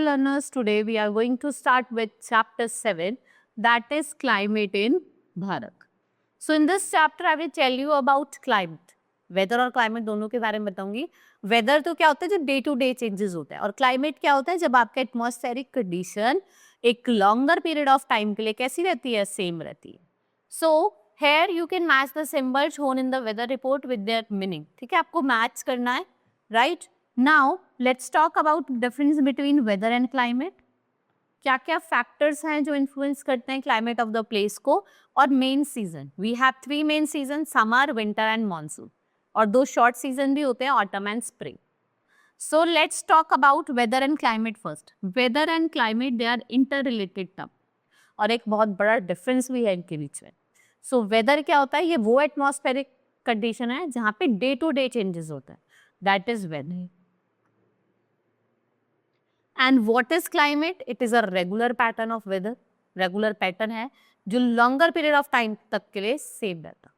learners, today we are going to start with chapter 7, that is climate in Bharat. So in this chapter I will tell you about climate. Weather और climate दोनों के बारे में बताऊंगी. Weather तो क्या होता है, जब डे टू डे चेंजेस होता है, और क्लाइमेट क्या होता है, जब आपका एटमॉस्फेरिक कंडीशन एक लॉन्गर पीरियड ऑफ टाइम के लिए कैसी रहती है, सेम रहती है. सो here you can match the symbol shown in the weather report with their meaning. ठीक है, आपको मैच करना है, right? Now let's talk about difference between weather and climate. क्या क्या फैक्टर्स हैं जो इन्फ्लुएंस करते हैं क्लाइमेट ऑफ द प्लेस को, और main season. We have 3 main season, summer, winter and monsoon, और 2 शॉर्ट सीजन भी होते हैं, autumn and spring. So let's talk about weather and climate first. Weather and climate they are interrelated term, और एक बहुत बड़ा difference भी है इनके बीच में. सो वेदर क्या होता है, ये वो एटमॉस्फेरिक कंडीशन है जहाँ पे डे टू डे चेंजेस होता है, that is weather. And what is climate? It is a regular pattern of weather. Regular pattern है जो लॉन्गर पीरियड ऑफ टाइम तक के लिए सेम रहता,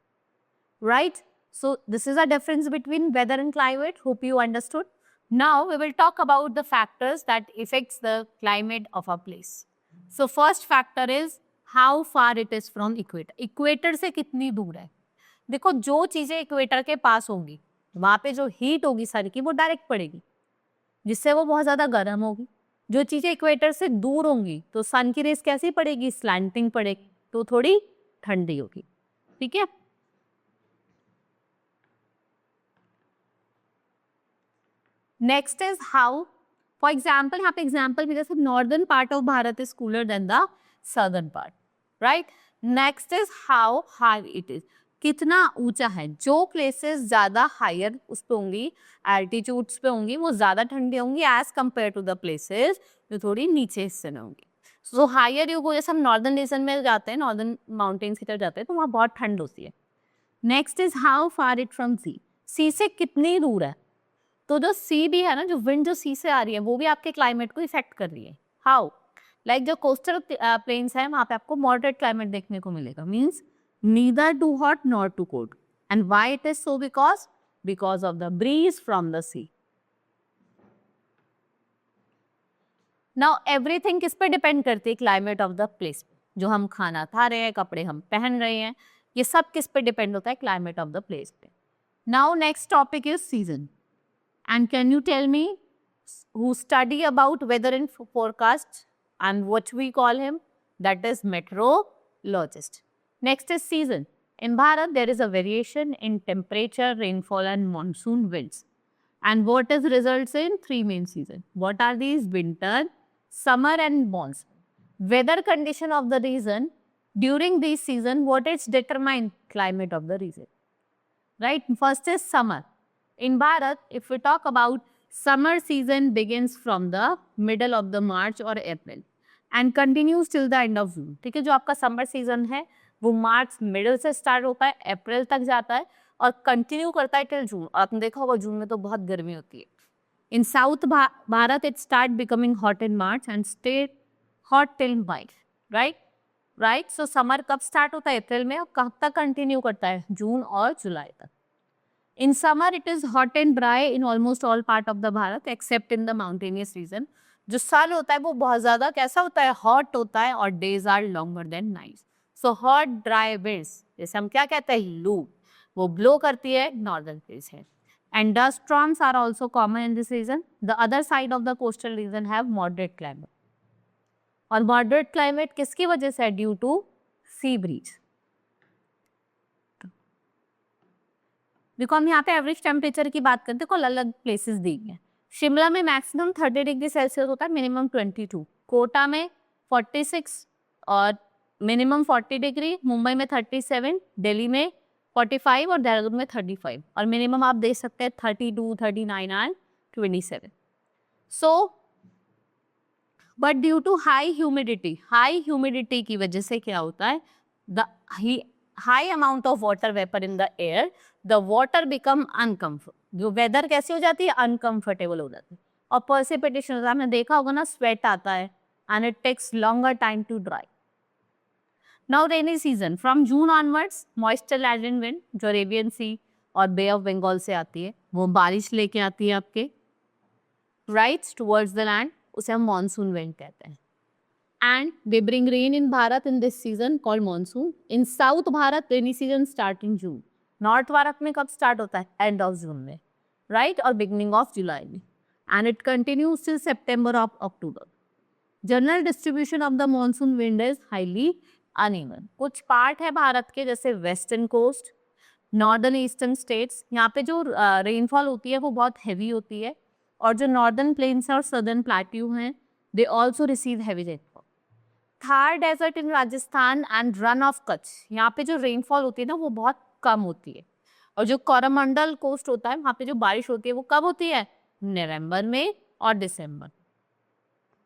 right? So this is a difference between weather and climate. Hope you understood. Now we will talk about the factors that effects the climate of a place. So first factor is how far it is from equator. Equator से कितनी दूर है. देखो, जो चीजें equator के पास होंगी वहां पे जो हीट होगी सन की वो डायरेक्ट पड़ेगी, जिससे वो बहुत ज्यादा गर्म होगी. जो चीजें इक्वेटर से दूर होंगी तो सन की रेस कैसी पड़ेगी, स्लैंटिंग पड़ेगी, तो थोड़ी ठंडी होगी. ठीक है. Next is how. For example, यहाँ पे एग्जाम्पल भी, जैसे northern part of Bharat is cooler than the southern part, right? Next is how high it is. कितना ऊंचा है. जो प्लेसेस ज्यादा हायर उस पे होंगी, एल्टीट्यूड्स पे होंगी, वो ज्यादा ठंडी होंगी as compare to the places जो थोड़ी नीचे हिस्से में होंगी. सो हायर यू गो, जैसे हम नॉर्दर्न रीजन में जाते हैं, नॉर्दर्न माउंटेन्स की तरफ जाते हैं, तो वहाँ बहुत ठंड होती है. Next is how far it from sea. Sea से कितनी दूर है. तो जो सी भी है ना, जो विंड जो सी से आ रही है, वो भी आपके क्लाइमेट को इफेक्ट कर रही है. हाउ? लाइक जो कोस्टल प्लेन्स है वहाँ पे आपको मॉडरेट क्लाइमेट देखने को मिलेगा. Means neither too hot nor too cold. And why it is so? Because of the breeze from the sea. Now everything किस पे डिपेंड करती है, क्लाइमेट ऑफ द प्लेस पे. जो हम खाना खा रहे हैं, कपड़े हम पहन रहे हैं, ये सब किस पे डिपेंड होता है, क्लाइमेट ऑफ द प्लेस पे. Now next topic is season. And can you tell me who study about weather and forecast, and what we call him, that is meteorologist. Next is season. In Bharat, there is a variation in temperature, rainfall, and monsoon winds. And what is results in 3 main seasons? What are these? Winter, summer, and monsoon. Weather condition of the region during this season, what is determined climate of the region? Right? First is summer. In Bharat, if we talk about summer season, begins from the middle of the March or April and continues till the end of June. ठीक है, जो आपका summer season है वो मार्च middle से start होता है, अप्रैल तक जाता है और कंटिन्यू करता है टिल जून. और आपने देखा होगा जून में तो बहुत गर्मी होती है. In south Bharat it start becoming hot in March and stay hot till May. Right. So summer कब स्टार्ट होता है, अप्रैल में, और कब तक कंटिन्यू करता है, जून और जुलाई तक. In summer it is hot and dry in almost all part of the Bharat accept in the mountainous region. जो सन होता है वो बहुत ज्यादा कैसा होता है, हॉट होता है, और days are longer than nights. So hot dry winds, जैसे हम क्या कहते हैं, लू, वो ब्लो करती है नॉर्दर्न प्लेस है. And dust storms are also common in this region. The other side of the coastal region have moderate climate. और मॉडरेट क्लाइमेट किसकी वजह से है, ड्यू टू सी ब्रीज. देखो, हम यहाँ पे एवरेज टेम्परेचर की बात करते हैं, अलग अलग प्लेसेस दी हैं. शिमला में मैक्सिमम 30 डिग्री सेल्सियस होता है, मिनिमम 22. कोटा में 46 और मिनिमम 40 डिग्री. मुंबई में 37, दिल्ली में 45 और देहरादून में 35. और मिनिमम आप देख सकते हैं 32, 39 and 27. So but due to high humidity की वजह से क्या होता है, the high amount of water vapour in the air, the water become uncomfort. जो वेदर कैसी हो जाती है, अनकम्फर्टेबल हो जाती है. और पर्सिपिटेशन होता है, आपने देखा होगा ना, स्वेट आता है and it takes longer time to dry. Now rainy season, from June onwards moisture laden wind जो अरेबियन सी और बे ऑफ बंगाल से आती है, वो बारिश लेके आती है आपके राइट टुवर्ड्स द लैंड. उसे हम मानसून विंड कहते हैं. And they bring rain in Bharat in this season called monsoon. In South Bharat, rainy season start in June. North Bharat में कब start होता है? End of June में, right? और beginning of July में. And it continues till September or October. General distribution of the monsoon wind is highly uneven. कुछ part है भारत के जैसे western coast, northern eastern states. यहाँ पे जो rainfall होती है वो बहुत heavy होती है. और जो northern plains और southern plateau हैं, they also receive heavy rainfall. Thar desert in Rajasthan and Rann of Kutch, यहाँ पे जो रेनफॉल होती है ना वो बहुत कम होती है. और जो कोरोमंडल कोस्ट होता है वहाँ पे जो बारिश होती है वो कब होती है? नवंबर में और दिसंबर.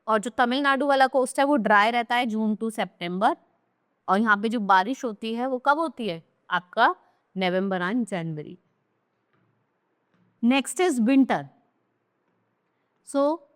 और जो तमिलनाडु वाला कोस्ट है वो ड्राई रहता है जून टू सितंबर. और यहाँ पे जो बारिश होती है वो कब होती है? आपका November and January. Next is winter. So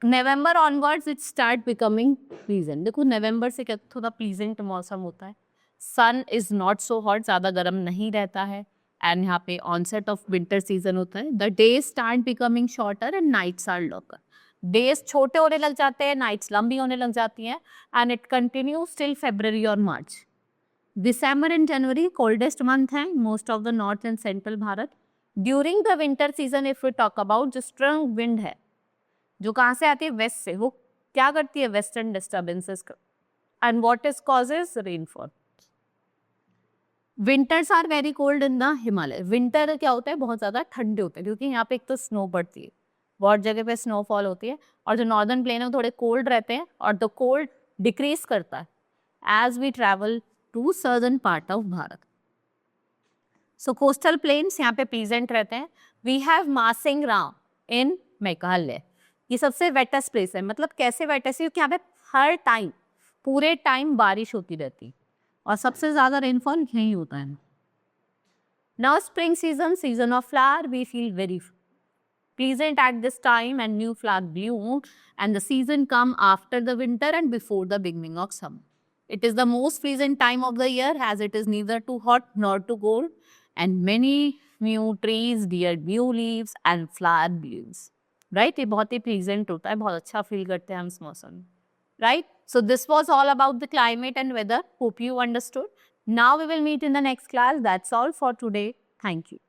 November onwards it start becoming pleasant. देखो नवंबर से क्या थोड़ा प्लीजेंट मौसम होता है. Sun is not so hot, ज़्यादा गर्म नहीं रहता है. एंड यहाँ पे ऑनसेट ऑफ विंटर सीजन होता है. The days start becoming shorter and nights are longer. Days छोटे होने लग जाते हैं, नाइट्स लंबी होने लग जाती हैं. And it continues till February और March. December and January coldest month है most of the north and central Bharat. During the winter season if we talk about जो स्ट्रॉन्ग विंड है जो कहाँ से आती है? वेस्ट से. वो क्या करती है? Western disturbances. And what is causes? Rainfall. Winters are very cold in the Himalaya. Winter क्या होता है? बहुत ज़्यादा ठंडे होते हैं क्योंकि यहाँ पे एक तो स्नो पड़ती है, बहुत जगह पे स्नोफॉल होती है. और जो नॉर्दर्न प्लेन है वो थोड़े कोल्ड रहते हैं और द कोल्ड डिक्रीज करता है as we travel to southern part of Bharat. So coastal plains यहाँ पे प्लीजेंट रहते हैं. We have Mawsynram in Meghalaya. ये सबसे वेटेस्ट प्लेस है. मतलब कैसे वेटेस्ट है? क्योंकि यहाँ पे हर टाइम पूरे टाइम बारिश होती रहती और सबसे ज्यादा रेनफॉल यहीं होता है. Now spring season, season of flower, we feel very pleasant at this time and new flower bloom and the season come after the winter and before the beginning of summer. It is the most pleasant time of the year as it is neither too hot nor too cold and many new trees bear new leaves and flower blooms. Right? ये बहुत ही pleasant होता है, बहुत अच्छा feel करते हैं हम इस मौसम में. Right? So this was all about the climate and weather. Hope you understood. Now we will meet in the next class. That's all for today. Thank you.